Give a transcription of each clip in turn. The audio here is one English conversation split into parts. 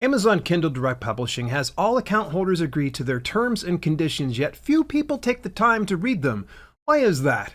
Amazon Kindle Direct Publishing has all account holders agree to their terms and conditions, yet few people take the time to read them. Why is that?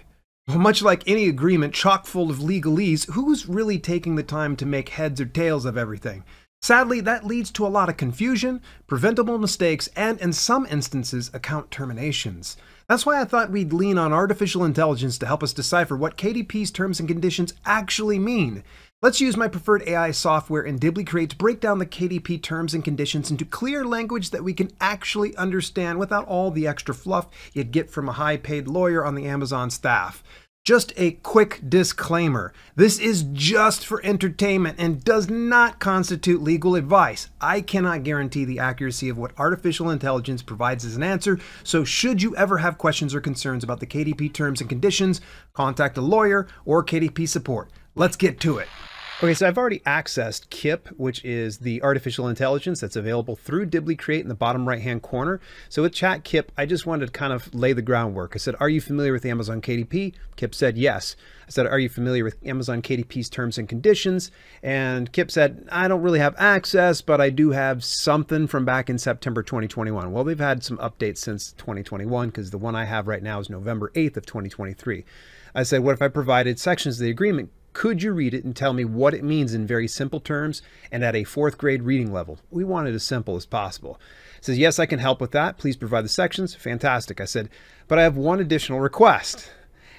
Well, much like any agreement chock full of legalese, who's really taking the time to make heads or tails of everything? Sadly, that leads to a lot of confusion, preventable mistakes, and in some instances, account terminations. That's why I thought we'd lean on artificial intelligence to help us decipher what KDP's terms and conditions actually mean. Let's use my preferred AI software Indemnities to break down the KDP terms and conditions into clear language that we can actually understand without all the extra fluff you'd get from a high-paid lawyer on the Amazon staff. Just a quick disclaimer. This is just for entertainment and does not constitute legal advice. I cannot guarantee the accuracy of what artificial intelligence provides as an answer, so should you ever have questions or concerns about the KDP terms and conditions, contact a lawyer or KDP support. Let's get to it. Okay, so I've already accessed KIP, which is the artificial intelligence that's available through Dibly Create in the bottom right-hand corner. So with Chat KIP, I just wanted to kind of lay the groundwork. I said, are you familiar with Amazon KDP? KIP said, yes. I said, are you familiar with Amazon KDP's terms and conditions? And KIP said, I don't really have access, but I do have something from back in September 2021. Well, they've had some updates since 2021 because the one I have right now is November 8th of 2023. I said, what if I provided sections of the agreement? Could you read it and tell me what it means in very simple terms and at a 4th grade reading level? We want it as simple as possible. It says, yes, I can help with that. Please provide the sections. Fantastic. I said, but I have one additional request.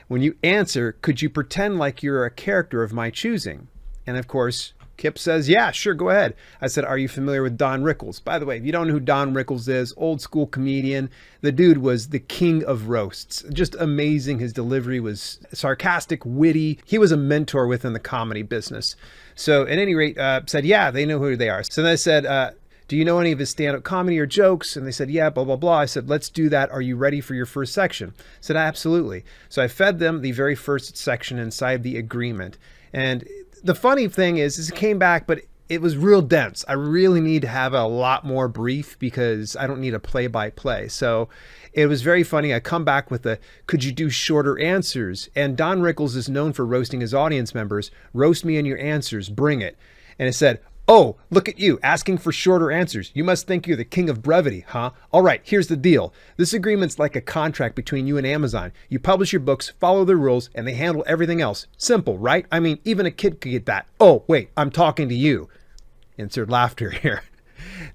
When you answer, could you pretend like you're a character of my choosing? And of course, KIP says, yeah, sure, go ahead. I said, are you familiar with Don Rickles? By the way, if you don't know who Don Rickles is, old school comedian, the dude was the king of roasts. Just amazing. His delivery was sarcastic, witty. He was a mentor within the comedy business. So at any rate, said, yeah, they know who they are. So then I said, do you know any of his stand-up comedy or jokes? And they said, yeah, blah, blah, blah. I said, let's do that. Are you ready for your first section? I said, absolutely. So I fed them the very first section inside the agreement. And the funny thing is it came back, but it was real dense. I really need to have a lot more brief because I don't need a play-by-play. So it was very funny. I come back with could you do shorter answers? And Don Rickles is known for roasting his audience members. Roast me in your answers. Bring it. And it said, oh, look at you asking for shorter answers. You must think you're the king of brevity, huh? All right, here's the deal. This agreement's like a contract between you and Amazon. You publish your books, follow the rules, and they handle everything else. Simple, right? I mean, even a kid could get that. Oh, wait, I'm talking to you. Insert laughter here.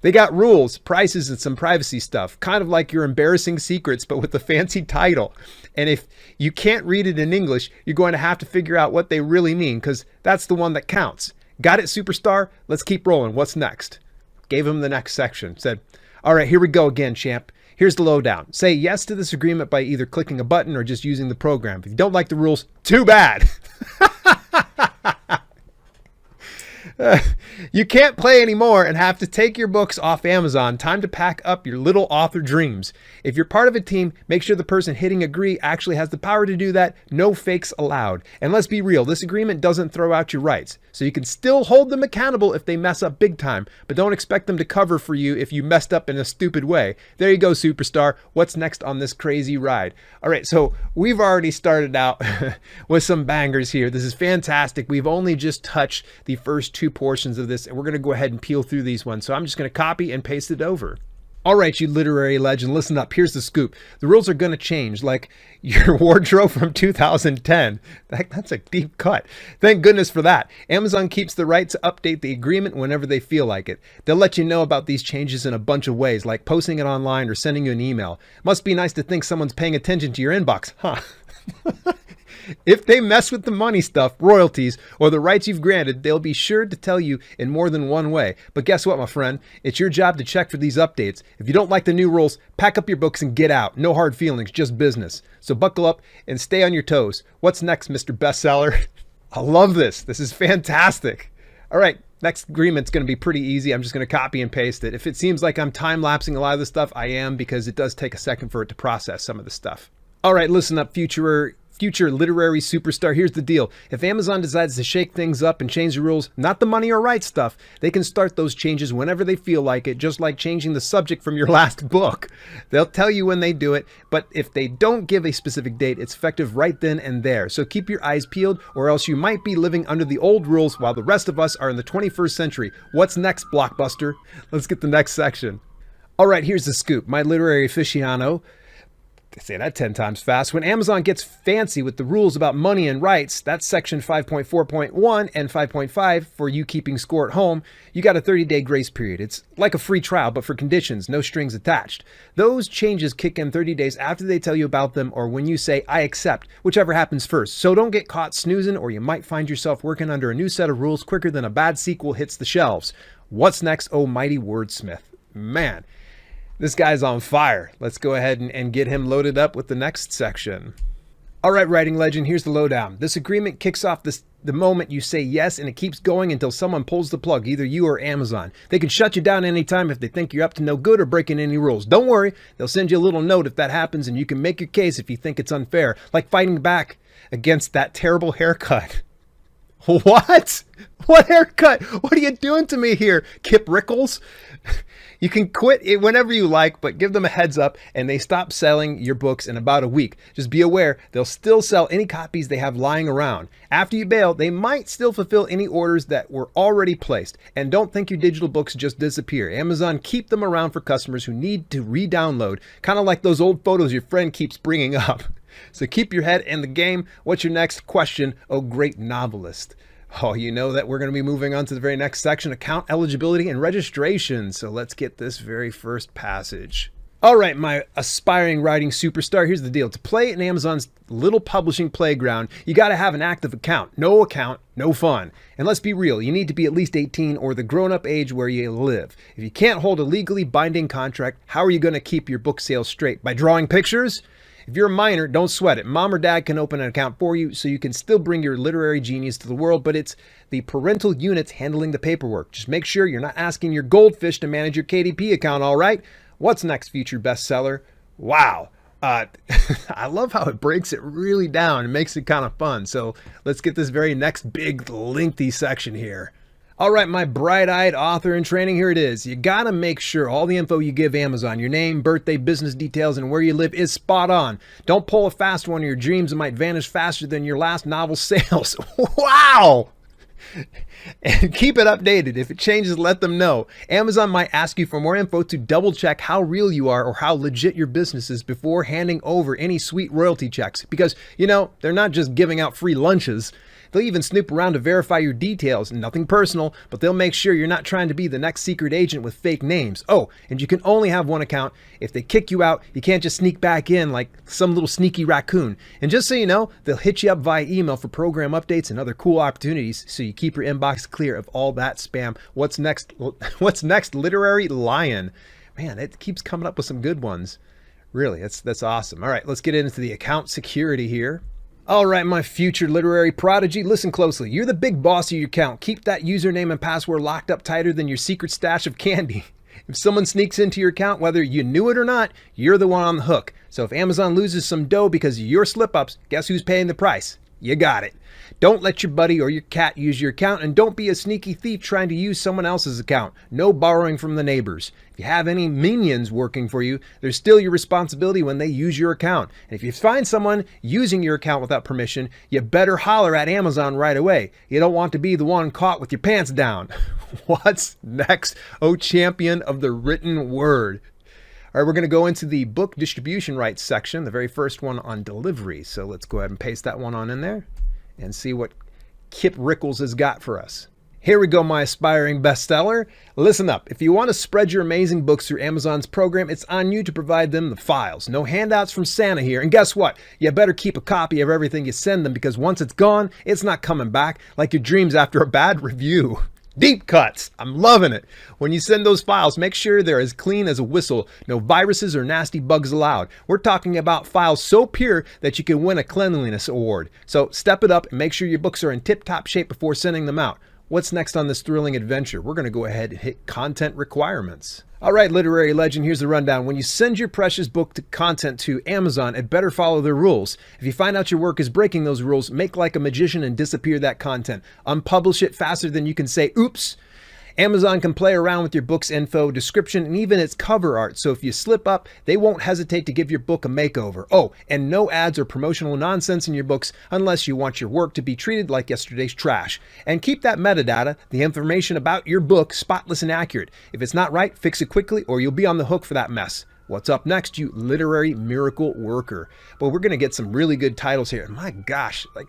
They got rules, prices, and some privacy stuff, kind of like your embarrassing secrets, but with a fancy title. And if you can't read it in English, you're going to have to figure out what they really mean, because that's the one that counts. Got it, superstar? Let's keep rolling. What's next? Gave him the next section. Said, all right, here we go again, champ. Here's the lowdown. Say yes to this agreement by either clicking a button or just using the program. If you don't like the rules, too bad. You can't play anymore and have to take your books off Amazon. Time to pack up your little author dreams. If you're part of a team, make sure the person hitting agree actually has the power to do that. No fakes allowed. And let's be real, this agreement doesn't throw out your rights. So you can still hold them accountable if they mess up big time, but don't expect them to cover for you if you messed up in a stupid way. There you go, superstar. What's next on this crazy ride? All right, so we've already started out with some bangers here. This is fantastic. We've only just touched the first 2 portions of this, and we're going to go ahead and peel through these ones. So I'm just going to copy and paste it over. All right, you literary legend, listen up. Here's the scoop. The rules are going to change, like your wardrobe from 2010. That's a deep cut. Thank goodness for that. Amazon keeps the right to update the agreement whenever they feel like it. They'll let you know about these changes in a bunch of ways, like posting it online or sending you an email. Must be nice to think someone's paying attention to your inbox, huh? If they mess with the money stuff, royalties, or the rights you've granted, they'll be sure to tell you in more than one way. But guess what, my friend? It's your job to check for these updates. If you don't like the new rules, pack up your books and get out. No hard feelings, just business. So buckle up and stay on your toes. What's next, Mr. Bestseller? I love this. This is fantastic. All right, next agreement's going to be pretty easy. I'm just going to copy and paste it. If it seems like I'm time-lapsing a lot of this stuff, I am, because it does take a second for it to process some of the stuff. All right, listen up, future literary superstar. Here's the deal. If Amazon decides to shake things up and change the rules, not the money or rights stuff, they can start those changes whenever they feel like it, just like changing the subject from your last book. They'll tell you when they do it, but if they don't give a specific date, it's effective right then and there. So keep your eyes peeled, or else you might be living under the old rules while the rest of us are in the 21st century. What's next, Blockbuster? Let's get the next section. All right, here's the scoop. My literary aficionado, I say that 10 times fast. When Amazon gets fancy with the rules about money and rights, that's section 5.4.1 and 5.5 for you keeping score at home, you got a 30-day grace period. It's like a free trial, but for conditions, no strings attached. Those changes kick in 30 days after they tell you about them or when you say, I accept, whichever happens first. So don't get caught snoozing or you might find yourself working under a new set of rules quicker than a bad sequel hits the shelves. What's next, oh mighty wordsmith? Man, this guy's on fire. Let's go ahead and get him loaded up with the next section. All right, writing legend, here's the lowdown. This agreement kicks off the moment you say yes, and it keeps going until someone pulls the plug, either you or Amazon. They can shut you down anytime if they think you're up to no good or breaking any rules. Don't worry, they'll send you a little note if that happens, and you can make your case if you think it's unfair, like fighting back against that terrible haircut. What? What haircut? What are you doing to me here, Kip Rickles? You can quit it whenever you like, but give them a heads up and they stop selling your books in about a week. Just be aware, they'll still sell any copies they have lying around. After you bail, they might still fulfill any orders that were already placed. And don't think your digital books just disappear. Amazon keep them around for customers who need to re-download, kind of like those old photos your friend keeps bringing up. So keep your head in the game. What's your next question, oh great novelist? Oh, you know that we're going to be moving on to the very next section, account eligibility and registration. So let's get this very first passage. All right, my aspiring writing superstar, here's the deal. To play in Amazon's little publishing playground, you got to have an active account. No account, no fun. And let's be real, you need to be at least 18 or the grown-up age where you live. If you can't hold a legally binding contract, how are you going to keep your book sales straight? By drawing pictures? If you're a minor, don't sweat it. Mom or dad can open an account for you so you can still bring your literary genius to the world, but it's the parental units handling the paperwork. Just make sure you're not asking your goldfish to manage your KDP account, all right? What's next, future bestseller? Wow. I love how it breaks it really down and makes it kind of fun. So let's get this very next big, lengthy section here. All right, my bright-eyed author in training, here it is. You gotta make sure all the info you give Amazon, your name, birthday, business details, and where you live is spot on. Don't pull a fast one of your dreams that might vanish faster than your last novel sales. Wow! And keep it updated. If it changes, let them know. Amazon might ask you for more info to double check how real you are or how legit your business is before handing over any sweet royalty checks. Because, you know, they're not just giving out free lunches. They'll even snoop around to verify your details. Nothing personal, but they'll make sure you're not trying to be the next secret agent with fake names. Oh, and you can only have one account. If they kick you out, you can't just sneak back in like some little sneaky raccoon. And just so you know, they'll hit you up via email for program updates and other cool opportunities, so you keep your inbox clear of all that spam. What's next? What's next, literary lion? Man, it keeps coming up with some good ones. Really, that's awesome. All right, let's get into the account security here. All right, my future literary prodigy, listen closely. You're the big boss of your account. Keep that username and password locked up tighter than your secret stash of candy. If someone sneaks into your account, whether you knew it or not, you're the one on the hook. So if Amazon loses some dough because of your slip-ups, guess who's paying the price? You got it. Don't let your buddy or your cat use your account, and don't be a sneaky thief trying to use someone else's account. No borrowing from the neighbors. If you have any minions working for you, they're still your responsibility when they use your account. And if you find someone using your account without permission, you better holler at Amazon right away. You don't want to be the one caught with your pants down. What's next, oh champion of the written word? All right, we're going to go into the book distribution rights section, the very first one on delivery. So let's go ahead and paste that one on in there and see what Kip Rickles has got for us. Here we go, my aspiring bestseller. Listen up. If you want to spread your amazing books through Amazon's program, it's on you to provide them the files. No handouts from Santa here. And guess what? You better keep a copy of everything you send them, because once it's gone, it's not coming back, like your dreams after a bad review. Deep cuts. I'm loving it. When you send those files, make sure they're as clean as a whistle. No viruses or nasty bugs allowed. We're talking about files so pure that you can win a cleanliness award. So step it up and make sure your books are in tip-top shape before sending them out. What's next on this thrilling adventure? We're going to go ahead and hit content requirements. All right, literary legend, here's the rundown. When you send your precious book to content to Amazon, it better follow their rules. If you find out your work is breaking those rules, make like a magician and disappear that content. Unpublish it faster than you can say, oops. Amazon can play around with your book's info, description, and even its cover art. So if you slip up, they won't hesitate to give your book a makeover. Oh, and no ads or promotional nonsense in your books unless you want your work to be treated like yesterday's trash. And keep that metadata, the information about your book, spotless and accurate. If it's not right, fix it quickly or you'll be on the hook for that mess. What's up next, you literary miracle worker? Well, we're going to get some really good titles here. My gosh, like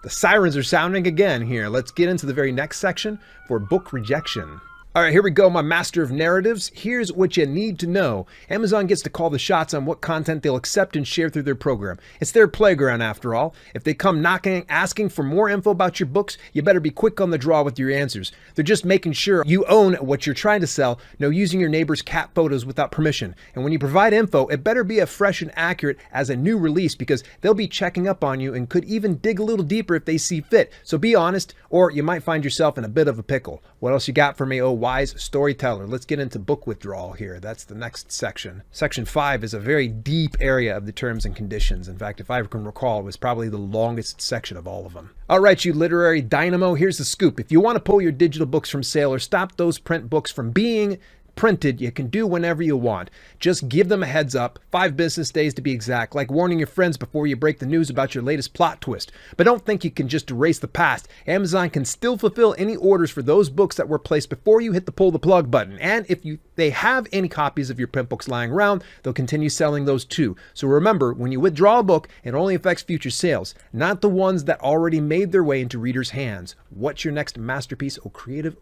the sirens are sounding again here. Let's get into the very next section for book rejection. All right, here we go, my master of narratives. Here's what you need to know. Amazon gets to call the shots on what content they'll accept and share through their program. It's their playground after all. If they come knocking, asking for more info about your books, you better be quick on the draw with your answers. They're just making sure you own what you're trying to sell, no using your neighbor's cat photos without permission. And when you provide info, it better be as fresh and accurate as a new release because they'll be checking up on you and could even dig a little deeper if they see fit. So be honest, or you might find yourself in a bit of a pickle. What else you got for me, oh wise storyteller? Let's get into book withdrawal here. That's the next section. Section 5 is a very deep area of the terms and conditions. In fact, if I can recall, it was probably the longest section of all of them. All right, you literary dynamo, here's the scoop. If you want to pull your digital books from sale or stop those print books from being printed, you can do whenever you want. Just give them a heads up, 5 business days to be exact, like warning your friends before you break the news about your latest plot twist. But don't think you can just erase the past. Amazon can still fulfill any orders for those books that were placed before you hit the pull the plug button. And if they have any copies of your print books lying around, they'll continue selling those too. So remember, when you withdraw a book, it only affects future sales, not the ones that already made their way into readers' hands. What's your next masterpiece, oh creative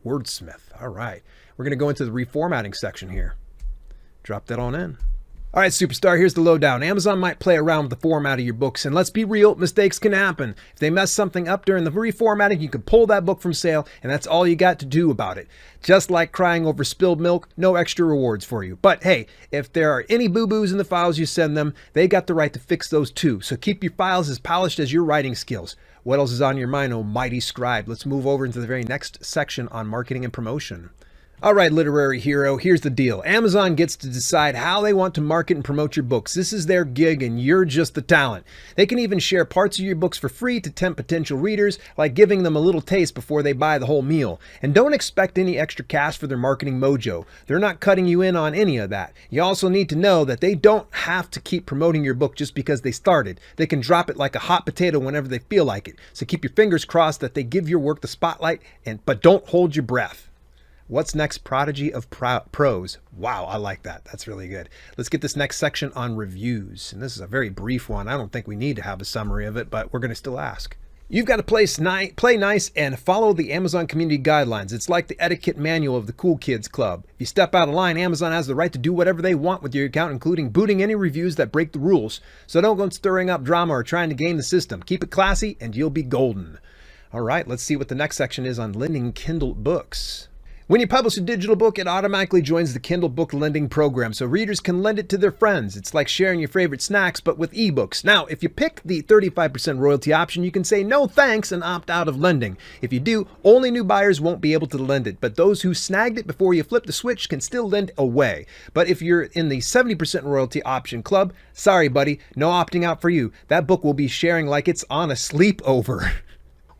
wordsmith? All right. We're going to go into the reformatting section here. Drop that on in. All right, superstar, here's the lowdown. Amazon might play around with the format of your books, and let's be real, mistakes can happen. If they mess something up during the reformatting, you can pull that book from sale, and that's all you got to do about it. Just like crying over spilled milk, no extra rewards for you. But hey, if there are any boo-boos in the files you send them, they got the right to fix those too. So keep your files as polished as your writing skills. What else is on your mind, oh mighty scribe? Let's move over into the very next section on marketing and promotion. All right, literary hero, here's the deal. Amazon gets to decide how they want to market and promote your books. This is their gig and you're just the talent. They can even share parts of your books for free to tempt potential readers, like giving them a little taste before they buy the whole meal. And don't expect any extra cash for their marketing mojo. They're not cutting you in on any of that. You also need to know that they don't have to keep promoting your book just because they started. They can drop it like a hot potato whenever they feel like it. So keep your fingers crossed that they give your work the spotlight, but don't hold your breath. What's next? Prodigy of prose. Wow, I like that. That's really good. Let's get this next section on reviews. And this is a very brief one. I don't think we need to have a summary of it, but we're going to still ask. You've got to play nice and follow the Amazon community guidelines. It's like the etiquette manual of the cool kids club. If you step out of line, Amazon has the right to do whatever they want with your account, including booting any reviews that break the rules. So don't go stirring up drama or trying to game the system. Keep it classy and you'll be golden. All right, let's see what the next section is on lending Kindle books. When you publish a digital book, it automatically joins the Kindle book lending program, so readers can lend it to their friends. It's like sharing your favorite snacks, but with ebooks. Now, if you pick the 35% royalty option, you can say no thanks and opt out of lending. If you do, only new buyers won't be able to lend it, but those who snagged it before you flip the switch can still lend away. But if you're in the 70% royalty option club, sorry buddy, no opting out for you. That book will be sharing like it's on a sleepover.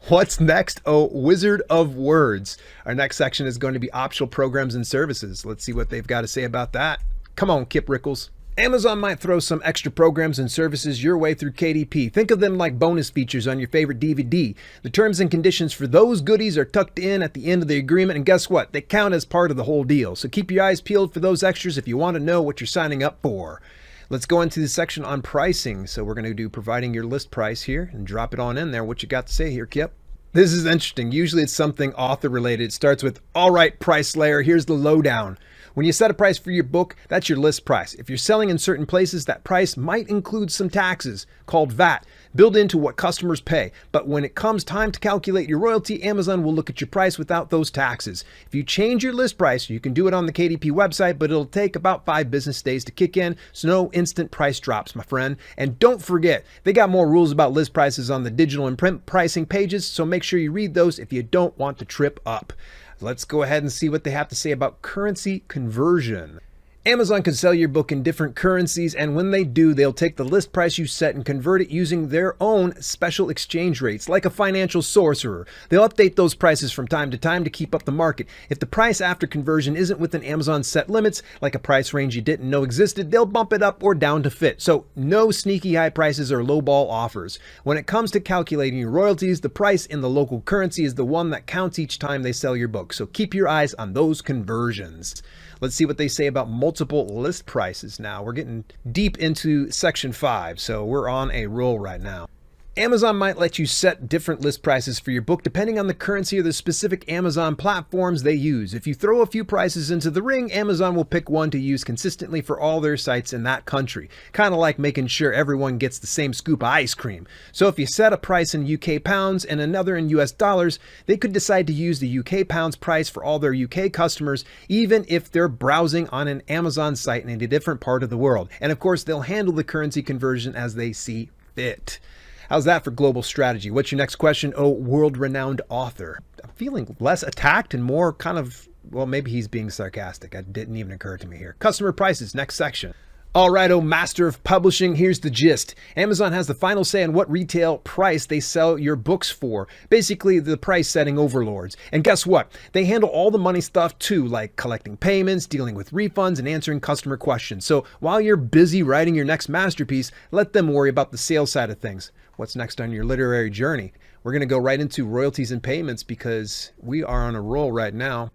What's next? Oh, wizard of words. Our next section is going to be optional programs and services. Let's see what they've got to say about that. Come on, Kip Rickles. Amazon might throw some extra programs and services your way through KDP. Think of them like bonus features on your favorite DVD. The terms and conditions for those goodies are tucked in at the end of the agreement, and guess what? They count as part of the whole deal. So keep your eyes peeled for those extras if you want to know what you're signing up for. Let's go into the section on pricing. So we're going to do providing your list price here and drop it on in there. What you got to say here, Kip? This is interesting. Usually it's something author related. It starts with, all right, price slayer, here's the lowdown. When you set a price for your book, that's your list price. If you're selling in certain places, that price might include some taxes called VAT. built into what customers pay. But when it comes time to calculate your royalty, Amazon will look at your price without those taxes. If you change your list price, you can do it on the KDP website, but it'll take about 5 business days to kick in, so no instant price drops, my friend. And don't forget, they got more rules about list prices on the digital and print pricing pages, so make sure you read those if you don't want to trip up. Let's go ahead and see what they have to say about currency conversion. Amazon can sell your book in different currencies, and when they do, they'll take the list price you set and convert it using their own special exchange rates, like a financial sorcerer. They'll update those prices from time to time to keep up the market. If the price after conversion isn't within Amazon's set limits, like a price range you didn't know existed, they'll bump it up or down to fit. So no sneaky high prices or lowball offers. When it comes to calculating your royalties, the price in the local currency is the one that counts each time they sell your book. So keep your eyes on those conversions. Let's see what they say about multiple list prices now. We're getting deep into section 5, so we're on a roll right now. Amazon might let you set different list prices for your book depending on the currency or the specific Amazon platforms they use. If you throw a few prices into the ring, Amazon will pick one to use consistently for all their sites in that country. Kind of like making sure everyone gets the same scoop of ice cream. So if you set a price in UK pounds and another in US dollars, they could decide to use the UK pounds price for all their UK customers, even if they're browsing on an Amazon site in a different part of the world. And of course, they'll handle the currency conversion as they see fit. How's that for global strategy? What's your next question, oh world-renowned author? I'm feeling less attacked and more kind of, well, maybe he's being sarcastic. It didn't even occur to me here. Customer prices, next section. All right, oh master of publishing, here's the gist. Amazon has the final say on what retail price they sell your books for. Basically, the price setting overlords. And guess what? They handle all the money stuff too, like collecting payments, dealing with refunds, and answering customer questions. So while you're busy writing your next masterpiece, let them worry about the sales side of things. What's next on your literary journey? We're going to go right into royalties and payments because we are on a roll right now.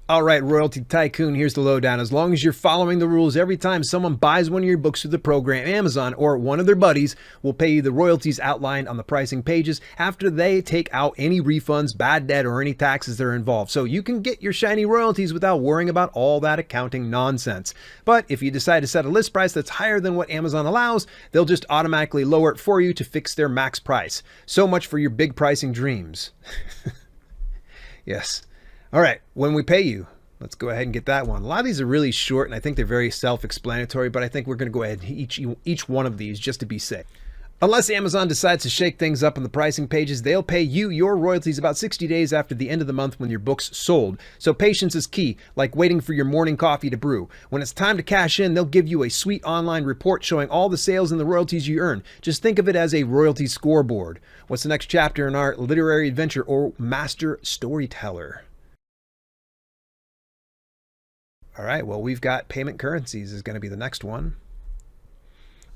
All right, Royalty Tycoon, here's the lowdown. As long as you're following the rules, every time someone buys one of your books through the program, Amazon or one of their buddies will pay you the royalties outlined on the pricing pages after they take out any refunds, bad debt, or any taxes that are involved. So you can get your shiny royalties without worrying about all that accounting nonsense. But if you decide to set a list price that's higher than what Amazon allows, they'll just automatically lower it for you to fix their max price. So much for your big pricing dreams. Yes. All right, when we pay you, let's go ahead and get that one. A lot of these are really short, and I think they're very self-explanatory, but I think we're going to go ahead and each one of these just to be safe. Unless Amazon decides to shake things up on the pricing pages, they'll pay you your royalties about 60 days after the end of the month when your book's sold. So patience is key, like waiting for your morning coffee to brew. When it's time to cash in, they'll give you a sweet online report showing all the sales and the royalties you earn. Just think of it as a royalty scoreboard. What's the next chapter in our literary adventure or master storyteller? All right, well, we've got payment currencies is going to be the next one.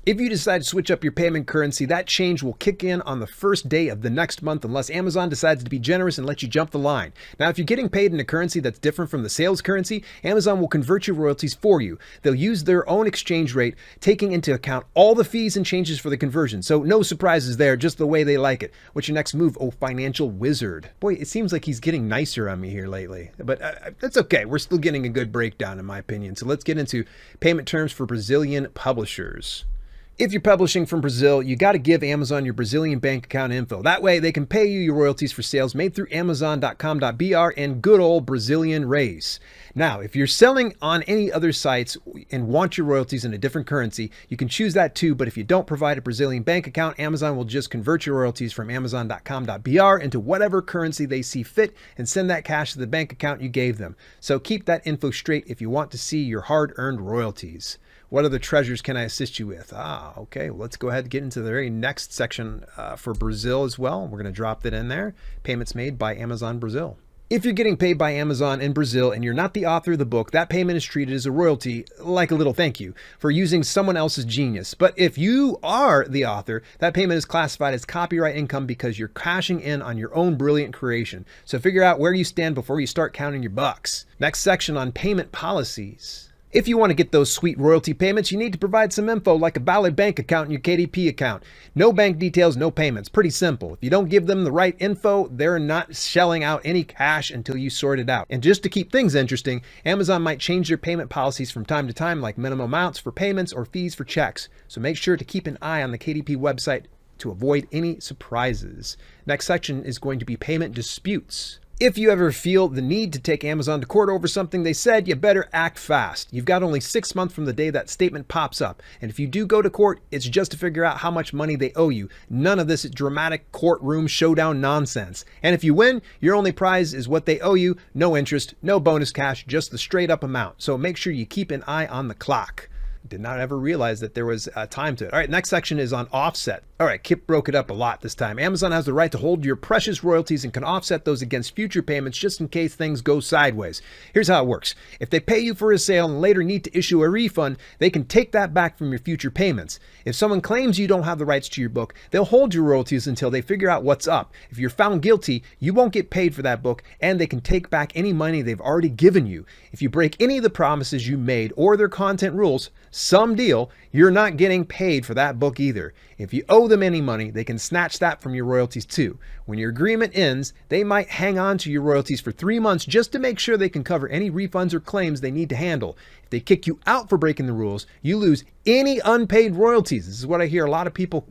If you decide to switch up your payment currency, that change will kick in on the first day of the next month unless Amazon decides to be generous and let you jump the line. Now, if you're getting paid in a currency that's different from the sales currency, Amazon will convert your royalties for you. They'll use their own exchange rate, taking into account all the fees and changes for the conversion. So no surprises there, just the way they like it. What's your next move, oh financial wizard? Boy, it seems like he's getting nicer on me here lately, but that's okay. We're still getting a good breakdown in my opinion. So let's get into payment terms for Brazilian publishers. If you're publishing from Brazil, you got to give Amazon your Brazilian bank account info. That way they can pay you your royalties for sales made through Amazon.com.br and good old Brazilian reais. Now, if you're selling on any other sites and want your royalties in a different currency, you can choose that too, but if you don't provide a Brazilian bank account, Amazon will just convert your royalties from Amazon.com.br into whatever currency they see fit and send that cash to the bank account you gave them. So keep that info straight if you want to see your hard-earned royalties. What other treasures can I assist you with? Okay, well, let's go ahead and get into the very next section for Brazil as well. We're going to drop that in there. Payments made by Amazon Brazil. If you're getting paid by Amazon in Brazil and you're not the author of the book, that payment is treated as a royalty, like a little thank you for using someone else's genius. But if you are the author, that payment is classified as copyright income because you're cashing in on your own brilliant creation. So figure out where you stand before you start counting your bucks. Next section on payment policies. If you want to get those sweet royalty payments, you need to provide some info like a valid bank account in your KDP account. No bank details, no payments. Pretty simple. If you don't give them the right info, they're not shelling out any cash until you sort it out. And just to keep things interesting, Amazon might change their payment policies from time to time, like minimum amounts for payments or fees for checks. So make sure to keep an eye on the KDP website to avoid any surprises. Next section is going to be payment disputes. If you ever feel the need to take Amazon to court over something they said, you better act fast. You've got only 6 months from the day that statement pops up. And if you do go to court, it's just to figure out how much money they owe you. None of this dramatic courtroom showdown nonsense. And if you win, your only prize is what they owe you. No interest, no bonus cash, just the straight up amount. So make sure you keep an eye on the clock. Did not ever realize that there was time to it. All right, next section is on offset. All right, Kip broke it up a lot this time. Amazon has the right to hold your precious royalties and can offset those against future payments just in case things go sideways. Here's how it works. If they pay you for a sale and later need to issue a refund, they can take that back from your future payments. If someone claims you don't have the rights to your book, they'll hold your royalties until they figure out what's up. If you're found guilty, you won't get paid for that book, and they can take back any money they've already given you. If you break any of the promises you made or their content rules, some deal, you're not getting paid for that book either. If you owe them any money, they can snatch that from your royalties too. When your agreement ends, they might hang on to your royalties for 3 months just to make sure they can cover any refunds or claims they need to handle. If they kick you out for breaking the rules, you lose any unpaid royalties. This is what I hear a lot of people,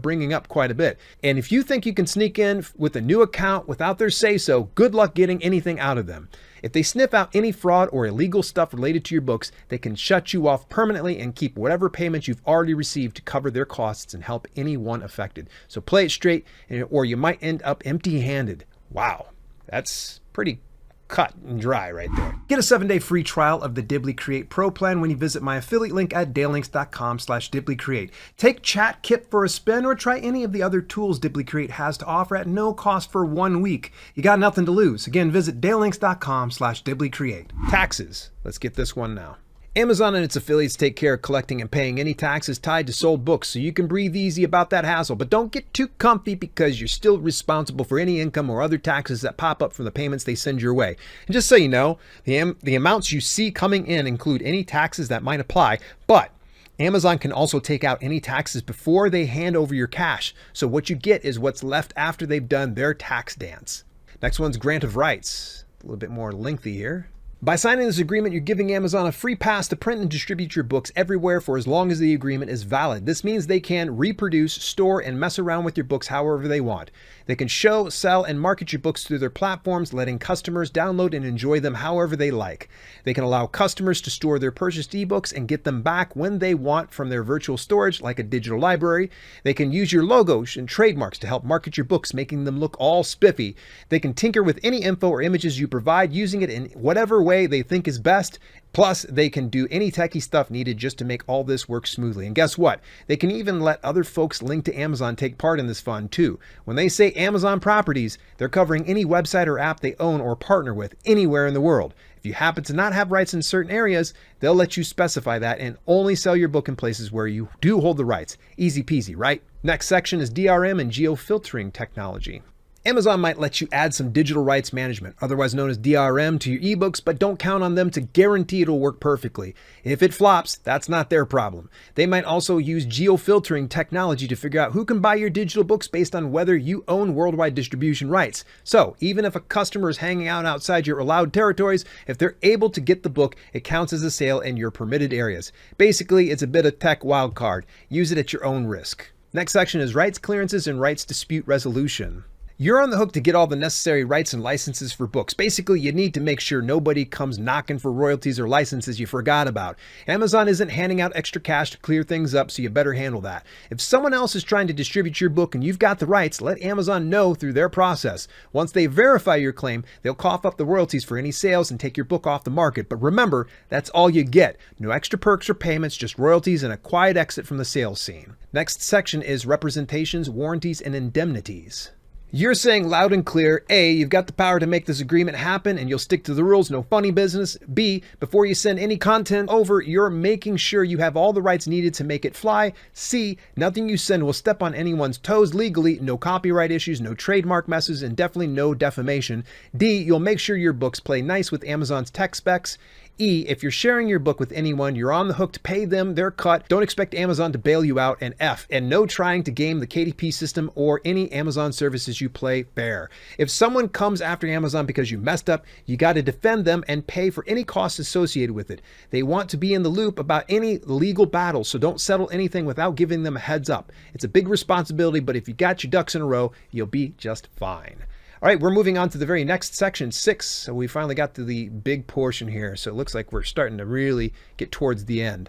bringing up quite a bit. And if you think you can sneak in with a new account without their say-so, good luck getting anything out of them. If they sniff out any fraud or illegal stuff related to your books, they can shut you off permanently and keep whatever payments you've already received to cover their costs and help anyone affected. So play it straight, or you might end up empty-handed. Wow, that's pretty cut and dry right there. Get a 7-day free trial of the Dibbly Create Pro plan when you visit my affiliate link at dalelinks.com/DibblyCreate. Take ChatKit for a spin or try any of the other tools Dibbly Create has to offer at no cost for 1 week. You got nothing to lose. Again, visit dalelinks.com/DibblyCreate. Taxes. Let's get this one now. Amazon and its affiliates take care of collecting and paying any taxes tied to sold books, so you can breathe easy about that hassle. But don't get too comfy, because you're still responsible for any income or other taxes that pop up from the payments they send your way. And just so you know, the amounts you see coming in include any taxes that might apply, but Amazon can also take out any taxes before they hand over your cash. So what you get is what's left after they've done their tax dance. Next one's grant of rights. A little bit more lengthy here. By signing this agreement, you're giving Amazon a free pass to print and distribute your books everywhere for as long as the agreement is valid. This means they can reproduce, store, and mess around with your books however they want. They can show, sell, and market your books through their platforms, letting customers download and enjoy them however they like. They can allow customers to store their purchased ebooks and get them back when they want from their virtual storage, like a digital library. They can use your logos and trademarks to help market your books, making them look all spiffy. They can tinker with any info or images you provide, using it in whatever way they think is best. Plus, they can do any techie stuff needed just to make all this work smoothly. And guess what? They can even let other folks linked to Amazon take part in this fun too. When they say Amazon properties, they're covering any website or app they own or partner with anywhere in the world. If you happen to not have rights in certain areas, they'll let you specify that and only sell your book in places where you do hold the rights. Easy peasy, right? Next section is DRM and Geofiltering Technology. Amazon might let you add some digital rights management, otherwise known as DRM, to your ebooks, but don't count on them to guarantee it'll work perfectly. If it flops, that's not their problem. They might also use geofiltering technology to figure out who can buy your digital books based on whether you own worldwide distribution rights. So even if a customer is hanging out outside your allowed territories, if they're able to get the book, it counts as a sale in your permitted areas. Basically, it's a bit of tech wildcard. Use it at your own risk. Next section is rights clearances and rights dispute resolution. You're on the hook to get all the necessary rights and licenses for books. Basically, you need to make sure nobody comes knocking for royalties or licenses you forgot about. Amazon isn't handing out extra cash to clear things up, so you better handle that. If someone else is trying to distribute your book and you've got the rights, let Amazon know through their process. Once they verify your claim, they'll cough up the royalties for any sales and take your book off the market. But remember, that's all you get. No extra perks or payments, just royalties and a quiet exit from the sales scene. Next section is representations, warranties, and indemnities. You're saying loud and clear, A, you've got the power to make this agreement happen and you'll stick to the rules, no funny business. B, before you send any content over, you're making sure you have all the rights needed to make it fly. C, nothing you send will step on anyone's toes legally, no copyright issues, no trademark messes, and definitely no defamation. D, you'll make sure your books play nice with Amazon's tech specs. E, if you're sharing your book with anyone, you're on the hook to pay them their cut. Don't expect Amazon to bail you out. And F, and no trying to game the KDP system or any Amazon services you play fair. If someone comes after Amazon because you messed up, you got to defend them and pay for any costs associated with it. They want to be in the loop about any legal battle, so don't settle anything without giving them a heads up. It's a big responsibility, but if you got your ducks in a row, you'll be just fine. All right, we're moving on to the very next section, 6. So we finally got to the big portion here. So it looks like we're starting to really get towards the end.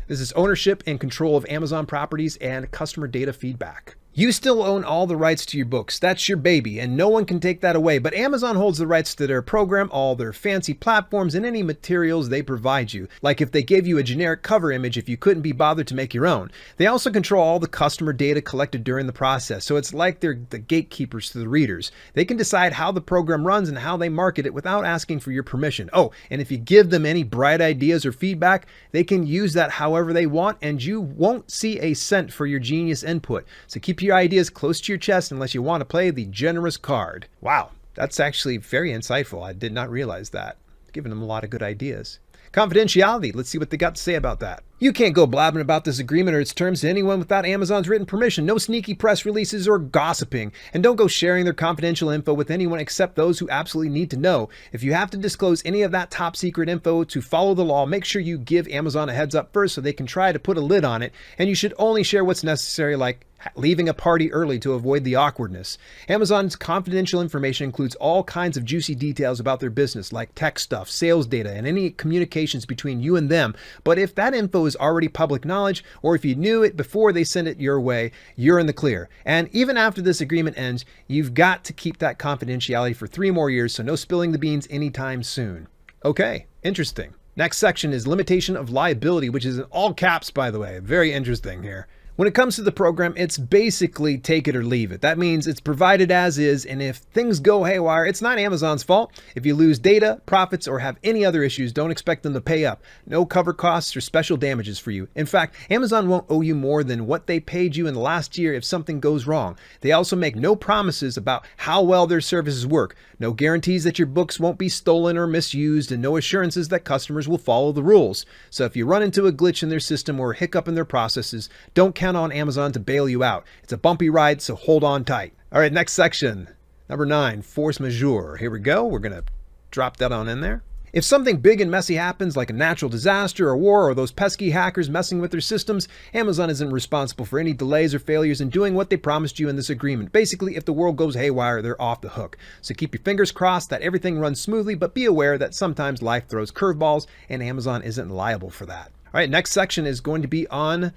This is ownership and control of Amazon properties and customer data feedback. You still own all the rights to your books. That's your baby, and no one can take that away. But Amazon holds the rights to their program, all their fancy platforms, and any materials they provide you. Like if they gave you a generic cover image if you couldn't be bothered to make your own. They also control all the customer data collected during the process. So it's like they're the gatekeepers to the readers. They can decide how the program runs and how they market it without asking for your permission. Oh, and if you give them any bright ideas or feedback, they can use that however they want, and you won't see a cent for your genius input. So keep your ideas close to your chest unless you want to play the generous card. Wow, that's actually very insightful. I did not realize that. Giving them a lot of good ideas. Confidentiality. Let's see what they got to say about that. You can't go blabbing about this agreement or its terms to anyone without Amazon's written permission. No sneaky press releases or gossiping. And don't go sharing their confidential info with anyone except those who absolutely need to know. If you have to disclose any of that top secret info to follow the law, make sure you give Amazon a heads up first so they can try to put a lid on it. And you should only share what's necessary, like leaving a party early to avoid the awkwardness. Amazon's confidential information includes all kinds of juicy details about their business, like tech stuff, sales data, and any communications between you and them. But if that info is already public knowledge, or if you knew it before they sent it your way, you're in the clear. And even after this agreement ends, you've got to keep that confidentiality for 3 more years, so no spilling the beans anytime soon. Okay, interesting. Next section is Limitation of Liability, which is in all caps, by the way. Very interesting here. When it comes to the program, it's basically take it or leave it. That means it's provided as is, and if things go haywire, it's not Amazon's fault. If you lose data, profits, or have any other issues, don't expect them to pay up. No cover costs or special damages for you. In fact, Amazon won't owe you more than what they paid you in the last year if something goes wrong. They also make no promises about how well their services work. No guarantees that your books won't be stolen or misused, and no assurances that customers will follow the rules. So if you run into a glitch in their system or a hiccup in their processes, don't count on Amazon to bail you out. It's a bumpy ride, so hold on tight. All right, next section. Number 9, Force Majeure. Here we go. We're going to drop that on in there. If something big and messy happens, like a natural disaster, a war, or those pesky hackers messing with their systems, Amazon isn't responsible for any delays or failures in doing what they promised you in this agreement. Basically, if the world goes haywire, they're off the hook. So keep your fingers crossed that everything runs smoothly, but be aware that sometimes life throws curveballs, and Amazon isn't liable for that. All right, next section is going to be on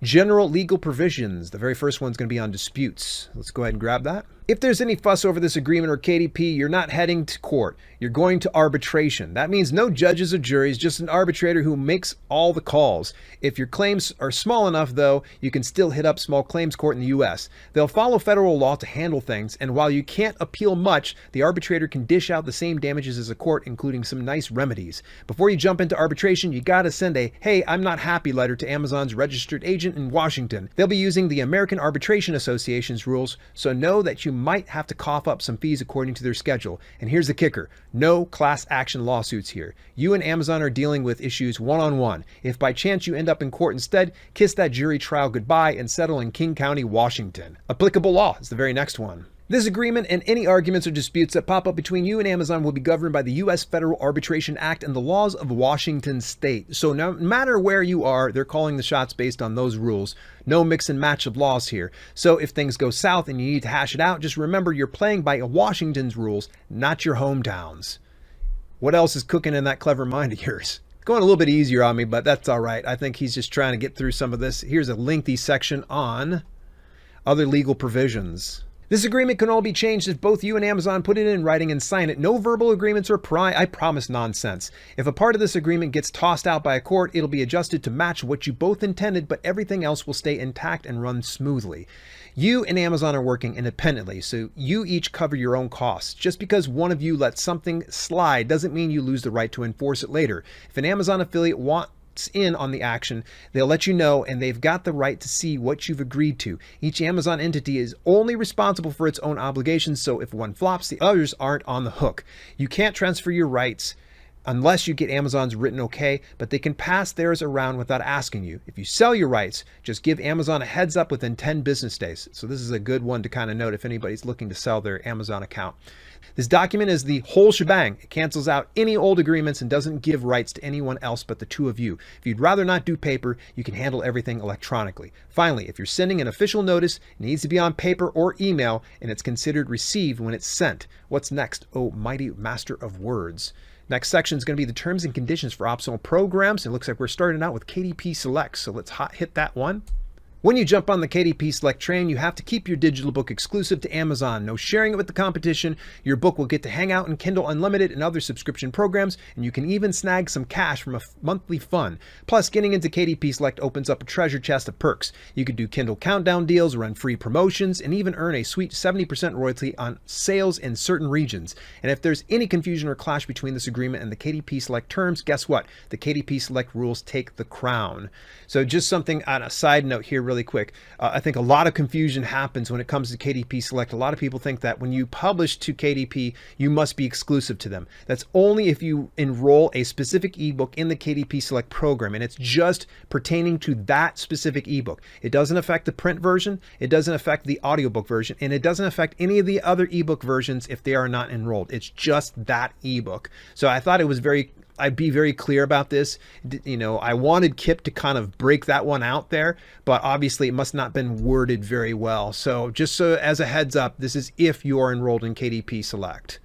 general legal provisions. The very first one's going to be on disputes. Let's go ahead and grab that. If there's any fuss over this agreement or KDP, you're not heading to court. You're going to arbitration. That means no judges or juries, just an arbitrator who makes all the calls. If your claims are small enough, though, you can still hit up small claims court in the US. They'll follow federal law to handle things, and while you can't appeal much, the arbitrator can dish out the same damages as a court, including some nice remedies. Before you jump into arbitration, you gotta send a, "Hey, I'm not happy" letter to Amazon's registered agent in Washington. They'll be using the American Arbitration Association's rules, so know that you might have to cough up some fees according to their schedule. And here's the kicker. No class action lawsuits here. You and Amazon are dealing with issues one-on-one. If by chance you end up in court instead, kiss that jury trial goodbye and settle in King County, Washington. Applicable law is the very next one. This agreement and any arguments or disputes that pop up between you and Amazon will be governed by the U.S. Federal Arbitration Act and the laws of Washington State. So no matter where you are, they're calling the shots based on those rules. No mix and match of laws here. So if things go south and you need to hash it out, just remember you're playing by Washington's rules, not your hometown's. What else is cooking in that clever mind of yours? Going a little bit easier on me, but that's all right. I think he's just trying to get through some of this. Here's a lengthy section on other legal provisions. This agreement can all be changed if both you and Amazon put it in writing and sign it. No verbal agreements or I promise nonsense. If a part of this agreement gets tossed out by a court, it'll be adjusted to match what you both intended, but everything else will stay intact and run smoothly. You and Amazon are working independently, so you each cover your own costs. Just because one of you lets something slide doesn't mean you lose the right to enforce it later. If an Amazon affiliate wants in on the action, they'll let you know, and they've got the right to see what you've agreed to. Each Amazon entity is only responsible for its own obligations, so if one flops, the others aren't on the hook. You can't transfer your rights unless you get Amazon's written okay, but they can pass theirs around without asking you. If you sell your rights, just give Amazon a heads up within 10 business days. So this is a good one to kind of note if anybody's looking to sell their Amazon account. This document is the whole shebang. It cancels out any old agreements and doesn't give rights to anyone else but the two of you. If you'd rather not do paper, you can handle everything electronically. Finally, if you're sending an official notice, it needs to be on paper or email, and it's considered received when it's sent. What's next? Oh, mighty master of words. Next section is going to be the terms and conditions for optional programs. It looks like we're starting out with KDP Select, so let's hit that one. When you jump on the KDP Select train, you have to keep your digital book exclusive to Amazon. No sharing it with the competition. Your book will get to hang out in Kindle Unlimited and other subscription programs, and you can even snag some cash from a monthly fund. Plus, getting into KDP Select opens up a treasure chest of perks. You could do Kindle countdown deals, run free promotions, and even earn a sweet 70% royalty on sales in certain regions. And if there's any confusion or clash between this agreement and the KDP Select terms, guess what? The KDP Select rules take the crown. So just something on a side note here really quick. I think a lot of confusion happens when it comes to KDP Select. A lot of people think that when you publish to KDP, you must be exclusive to them. That's only if you enroll a specific ebook in the KDP Select program, and it's just pertaining to that specific ebook. It doesn't affect the print version, it doesn't affect the audiobook version, and it doesn't affect any of the other ebook versions if they are not enrolled. It's just that ebook. So I thought it was I'd be very clear about this. You know, I wanted Kip to kind of break that one out there, but obviously it must not have been worded very well. So just so as a heads up, this is if you are enrolled in KDP Select.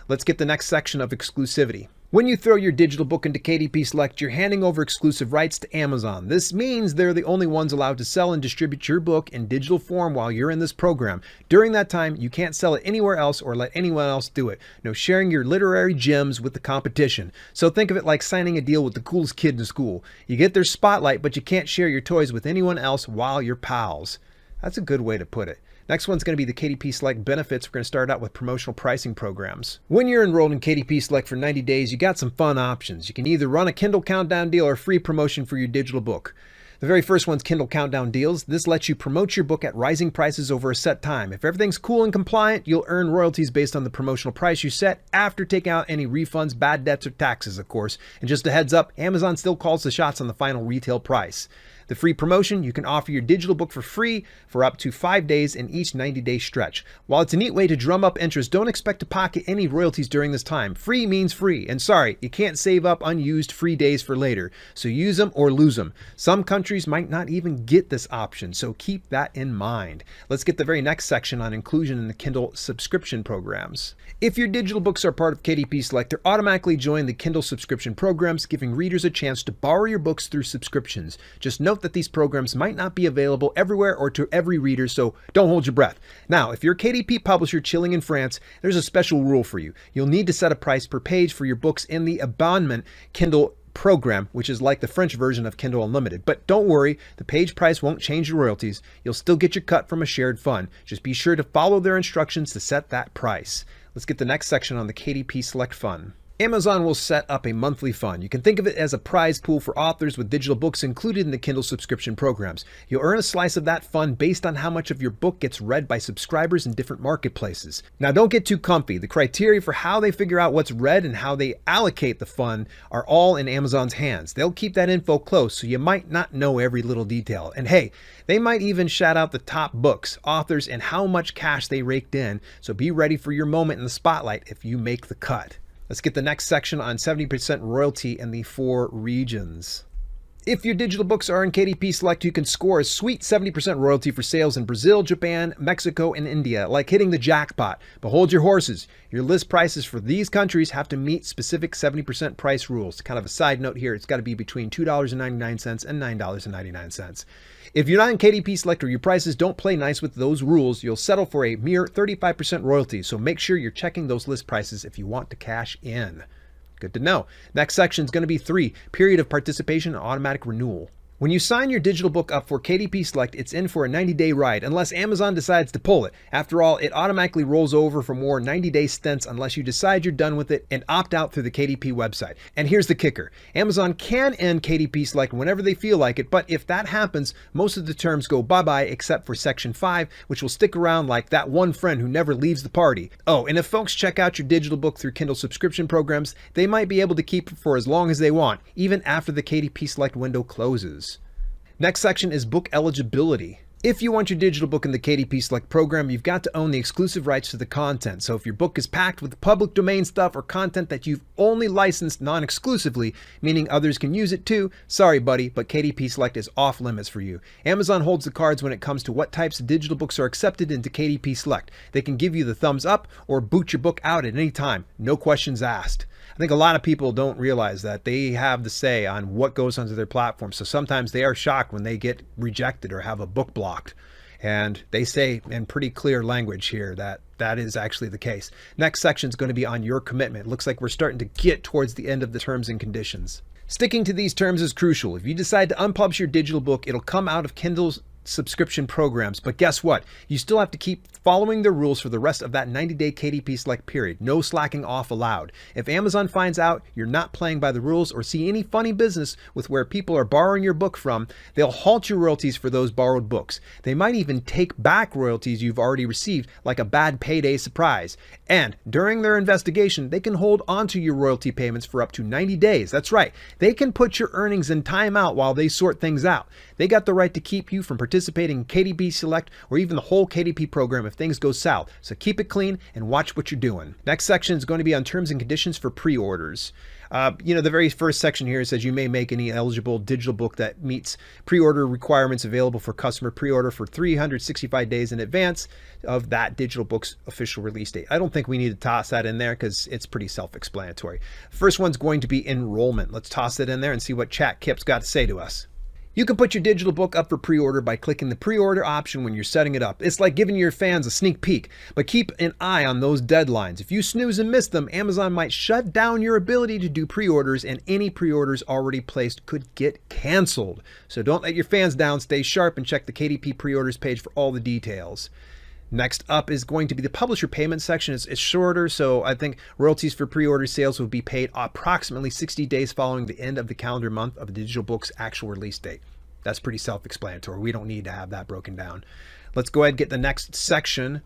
Let's get the next section of exclusivity. When you throw your digital book into KDP Select, you're handing over exclusive rights to Amazon. This means they're the only ones allowed to sell and distribute your book in digital form while you're in this program. During that time, you can't sell it anywhere else or let anyone else do it. No sharing your literary gems with the competition. So think of it like signing a deal with the coolest kid in school. You get their spotlight, but you can't share your toys with anyone else while you're pals. That's a good way to put it. Next one's going to be the KDP Select benefits. We're going to start out with promotional pricing programs. When you're enrolled in KDP Select for 90 days, you got some fun options. You can either run a Kindle countdown deal or free promotion for your digital book. The very first one's Kindle countdown deals. This lets you promote your book at rising prices over a set time. If everything's cool and compliant, you'll earn royalties based on the promotional price you set after taking out any refunds, bad debts, or taxes, of course. And just a heads up, Amazon still calls the shots on the final retail price. The free promotion, you can offer your digital book for free for up to 5 days in each 90-day stretch. While it's a neat way to drum up interest, don't expect to pocket any royalties during this time. Free means free. And sorry, you can't save up unused free days for later. So use them or lose them. Some countries might not even get this option, so keep that in mind. Let's get the very next section on inclusion in the Kindle subscription programs. If your digital books are part of KDP Select, they're automatically join the Kindle subscription programs, giving readers a chance to borrow your books through subscriptions. Just note that these programs might not be available everywhere or to every reader, so don't hold your breath. Now, if you're a KDP publisher chilling in France, there's a special rule for you. You'll need to set a price per page for your books in the abonnement Kindle program, which is like the French version of Kindle Unlimited. But don't worry, the page price won't change your royalties. You'll still get your cut from a shared fund. Just be sure to follow their instructions to set that price. Let's get the next section on the KDP Select Fund. Amazon will set up a monthly fund. You can think of it as a prize pool for authors with digital books included in the Kindle subscription programs. You'll earn a slice of that fund based on how much of your book gets read by subscribers in different marketplaces. Now, don't get too comfy. The criteria for how they figure out what's read and how they allocate the fund are all in Amazon's hands. They'll keep that info close, so you might not know every little detail. And hey, they might even shout out the top books, authors, and how much cash they raked in, so be ready for your moment in the spotlight if you make the cut. Let's get the next section on 70% royalty in the 4 regions. If your digital books are in KDP Select, you can score a sweet 70% royalty for sales in Brazil, Japan, Mexico, and India, like hitting the jackpot. But hold your horses. Your list prices for these countries have to meet specific 70% price rules. Kind of a side note here, it's got to be between $2.99 and $9.99. If you're not in KDP Select or your prices don't play nice with those rules, you'll settle for a mere 35% royalty. So make sure you're checking those list prices if you want to cash in. Good to know. Next section is going to be 3, period of participation and automatic renewal. When you sign your digital book up for KDP Select, it's in for a 90-day ride, unless Amazon decides to pull it. After all, it automatically rolls over for more 90-day stints unless you decide you're done with it and opt out through the KDP website. And here's the kicker. Amazon can end KDP Select whenever they feel like it, but if that happens, most of the terms go bye-bye except for Section 5, which will stick around like that one friend who never leaves the party. Oh, and if folks check out your digital book through Kindle subscription programs, they might be able to keep it for as long as they want, even after the KDP Select window closes. Next section is Book Eligibility. If you want your digital book in the KDP Select program, you've got to own the exclusive rights to the content. So if your book is packed with public domain stuff or content that you've only licensed non-exclusively, meaning others can use it too, sorry buddy, but KDP Select is off limits for you. Amazon holds the cards when it comes to what types of digital books are accepted into KDP Select. They can give you the thumbs up or boot your book out at any time, no questions asked. I think a lot of people don't realize that they have the say on what goes onto their platform. So sometimes they are shocked when they get rejected or have a book blocked. And they say in pretty clear language here that that is actually the case. Next section is going to be on your commitment. It looks like we're starting to get towards the end of the terms and conditions. Sticking to these terms is crucial. If you decide to unpublish your digital book, it'll come out of Kindle's subscription programs, but guess what? You still have to keep following the rules for the rest of that 90-day KDP Select period. No slacking off allowed. If Amazon finds out you're not playing by the rules or see any funny business with where people are borrowing your book from, they'll halt your royalties for those borrowed books. They might even take back royalties you've already received, like a bad payday surprise. And during their investigation, they can hold onto your royalty payments for up to 90 days. That's right. They can put your earnings in timeout while they sort things out. They got the right to keep you from participating in KDP Select or even the whole KDP program if things go south. So keep it clean and watch what you're doing. Next section is going to be on terms and conditions for pre-orders. The very first section here says you may make any eligible digital book that meets pre-order requirements available for customer pre-order for 365 days in advance of that digital book's official release date. I don't think we need to toss that in there because it's pretty self-explanatory. First one's going to be enrollment. Let's toss it in there and see what Chat Kip's got to say to us. You can put your digital book up for pre-order by clicking the pre-order option when you're setting it up. It's like giving your fans a sneak peek, but keep an eye on those deadlines. If you snooze and miss them, Amazon might shut down your ability to do pre-orders, and any pre-orders already placed could get canceled. So don't let your fans down. Stay sharp and check the KDP pre-orders page for all the details. Next up is going to be the publisher payment section. It's shorter, so I think royalties for pre-order sales will be paid approximately 60 days following the end of the calendar month of the digital book's actual release date. That's pretty self-explanatory. We don't need to have that broken down. Let's go ahead and get the next section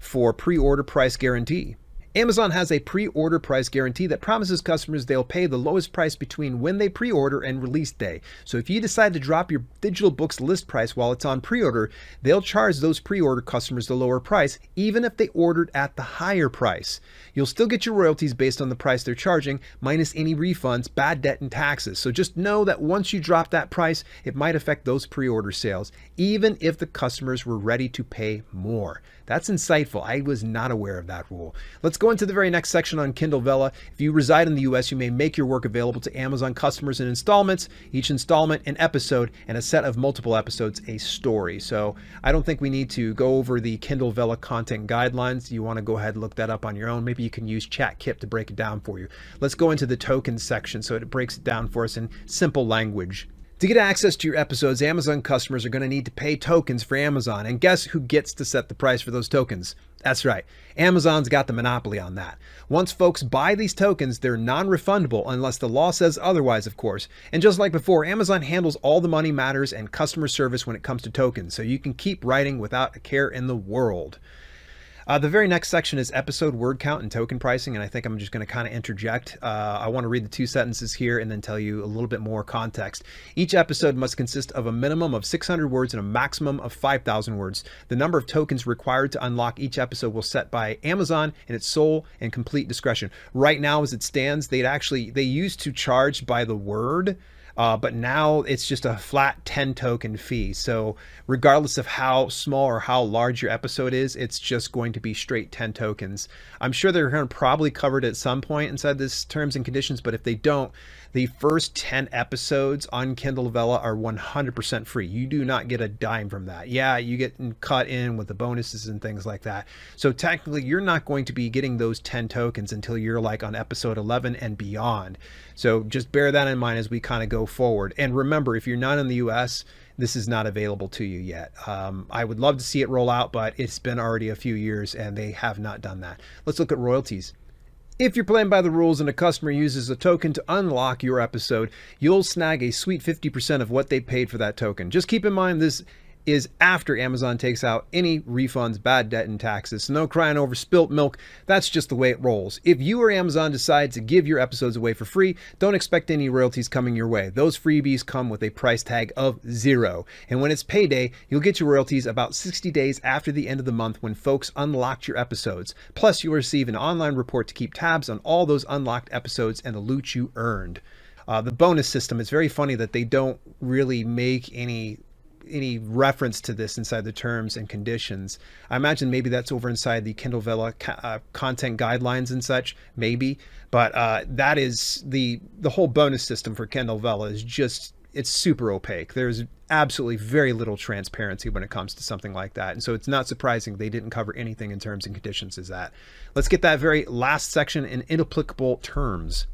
for pre-order price guarantee. Amazon has a pre-order price guarantee that promises customers they'll pay the lowest price between when they pre-order and release day. So if you decide to drop your digital book's list price while it's on pre-order, they'll charge those pre-order customers the lower price, even if they ordered at the higher price. You'll still get your royalties based on the price they're charging, minus any refunds, bad debt, and taxes. So just know that once you drop that price, it might affect those pre-order sales, even if the customers were ready to pay more. That's insightful. I was not aware of that rule. Let's go into the very next section on Kindle Vella. If you reside in the US, you may make your work available to Amazon customers in installments, each installment an episode, and a set of multiple episodes a story. So I don't think we need to go over the Kindle Vella content guidelines. You want to go ahead and look that up on your own. Maybe you can use ChatKip to break it down for you. Let's go into the tokens section so it breaks it down for us in simple language. To get access to your episodes, Amazon customers are going to need to pay tokens for Amazon. And guess who gets to set the price for those tokens? That's right. Amazon's got the monopoly on that. Once folks buy these tokens, they're non-refundable unless the law says otherwise, of course. And just like before, Amazon handles all the money matters and customer service when it comes to tokens, so you can keep writing without a care in the world. The very next section is episode word count and token pricing, and I think I'm just going to kind of interject. I want to read the two sentences here and then tell you a little bit more context. Each episode must consist of a minimum of 600 words and a maximum of 5,000 words. The number of tokens required to unlock each episode will set by Amazon in its sole and complete discretion. Right now, as it stands, they used to charge by the word. But now it's just a flat 10 token fee. So regardless of how small or how large your episode is, it's just going to be straight 10 tokens. I'm sure they're going to probably cover it at some point inside this terms and conditions, but if they don't, the first 10 episodes on Kindle Vella are 100% free. You do not get a dime from that. Yeah, you get cut in with the bonuses and things like that. So technically, you're not going to be getting those 10 tokens until you're like on episode 11 and beyond. So just bear that in mind as we kind of go go forward. And remember, if you're not in the US, this is not available to you yet. I would love to see it roll out, but it's been already a few years and they have not done that. Let's look at royalties. If you're playing by the rules and a customer uses a token to unlock your episode, you'll snag a sweet 50% of what they paid for that token. Just keep in mind this is after Amazon takes out any refunds, bad debt, and taxes. So no crying over spilt milk. That's just the way it rolls. If you or Amazon decide to give your episodes away for free, don't expect any royalties coming your way. Those freebies come with a price tag of 0. And when it's payday, you'll get your royalties about 60 days after the end of the month when folks unlocked your episodes. Plus, you'll receive an online report to keep tabs on all those unlocked episodes and the loot you earned. The bonus system, it's very funny that they don't really make any reference to this inside the terms and conditions. I imagine maybe that's over inside the Kindle Vella content guidelines and such, maybe. But that is the whole bonus system for Kindle Vella is just, it's super opaque. There's absolutely very little transparency when it comes to something like that. And so it's not surprising they didn't cover anything in terms and conditions as that. Let's get that very last section in inapplicable terms.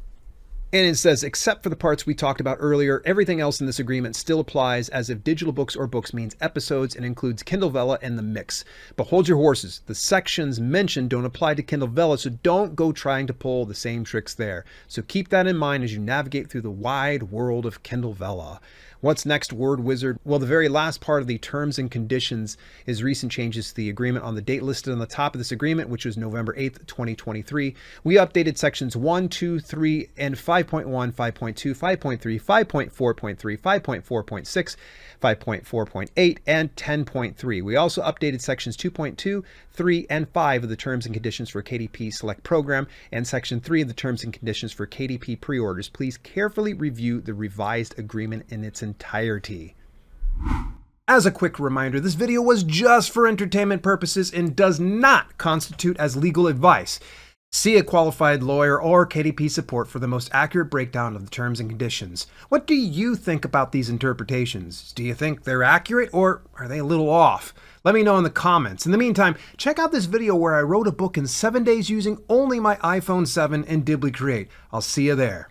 And it says, except for the parts we talked about earlier, everything else in this agreement still applies as if digital books or books means episodes and includes Kindle Vella in the mix. But hold your horses. The sections mentioned don't apply to Kindle Vella, so don't go trying to pull the same tricks there. So keep that in mind as you navigate through the wide world of Kindle Vella. What's next, Word Wizard? Well, the very last part of the terms and conditions is recent changes to the agreement on the date listed on the top of this agreement, which was November 8th, 2023. We updated sections 1, 2, 3, and 5.1, 5.2, 5.3, 5.4.3, 5.4.6, 5.4.8, and 10.3. We also updated sections 2.2, 3, and 5 of the terms and conditions for KDP Select Program and section 3 of the terms and conditions for KDP pre-orders. Please carefully review the revised agreement in its entirety. As a quick reminder, this video was just for entertainment purposes and does not constitute as legal advice. See a qualified lawyer or KDP support for the most accurate breakdown of the terms and conditions. What do you think about these interpretations? Do you think they're accurate or are they a little off? Let me know in the comments. In the meantime, check out this video where I wrote a book in 7 days using only my iPhone 7 and Dibbly Create. I'll see you there.